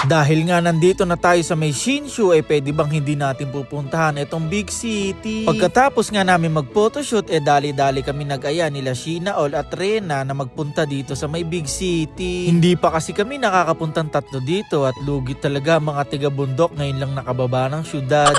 Dahil nga nandito na tayo sa may Shinshu, pwede bang hindi natin pupuntahan itong big city? Pagkatapos nga namin mag-photoshoot, dali-dali kami nag-aya nila Shinaol at Rena na magpunta dito sa may big city. Hindi pa kasi kami nakakapuntang tatlo dito at lugi talaga mga tiga-bundok ngayon lang nakababa ng syudad.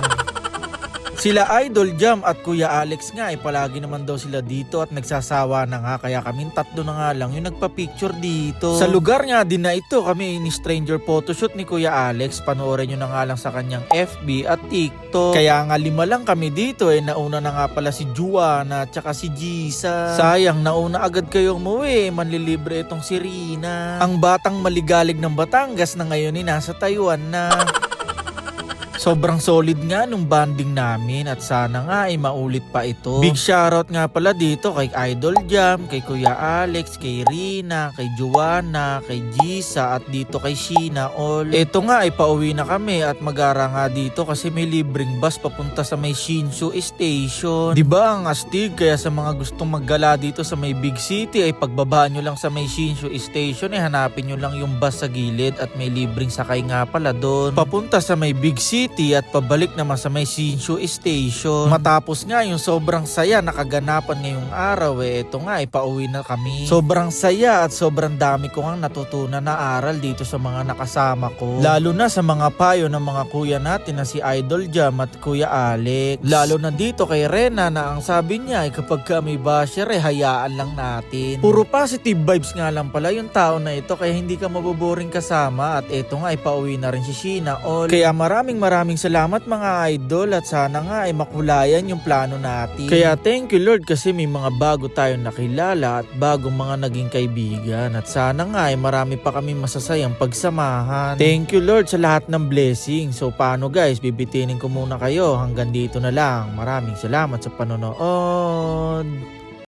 Sila Idol Jam at Kuya Alex nga palagi naman daw sila dito at nagsasawa na nga kaya kaming tatlo na nga lang yung nagpa-picture dito. Sa lugar nga din na ito kami ni stranger photoshoot ni Kuya Alex, panoorin nyo na nga lang sa kanyang FB at TikTok. Kaya nga 5 lang kami dito nauna na nga pala si Juana at saka si Jisa. Sayang nauna agad kayong umuwi, manlilibre itong si Rina. Ang batang maligalig ng Batangas na ngayon nasa Taiwan na. Sobrang solid nga nung banding namin at sana nga maulit pa ito. Big shoutout nga pala dito kay Idol Jam, kay Kuya Alex, kay Rina, kay Joanna, kay Jisa at dito kay Shinaol. Ito nga pauwi na kami at mag-ara nga dito kasi may libreng bus papunta sa may Shinshu Station. Diba ang astig, kaya sa mga gustong maggala dito sa may big city pagbaba nyo lang sa may Shinshu Station hanapin nyo lang yung bus sa gilid at may libreng sakay nga pala doon. Papunta sa may big city at pabalik naman sa may Shinshu Station. Matapos nga yung sobrang saya nakaganapan ngayong araw ito nga pauwi na kami. Sobrang saya at sobrang dami ko nga natutunan na aral dito sa mga nakasama ko. Lalo na sa mga payo ng mga kuya natin na si Idol Jam at Kuya Alex. Lalo na dito kay Rena na ang sabi niya kapag kami basher hayaan lang natin. Puro positive vibes nga lang pala yung tao na ito kaya hindi ka maboboring kasama at ito nga pauwi na rin si Shinaol. Kaya maraming salamat mga idol at sana nga makulayan yung plano natin. Kaya thank you Lord kasi may mga bago tayong nakilala at bagong mga naging kaibigan at sana nga marami pa kami masasayang pagsamahan. Thank you Lord sa lahat ng blessing. So paano guys, bibitinin ko muna kayo hanggang dito na lang. Maraming salamat sa panonood.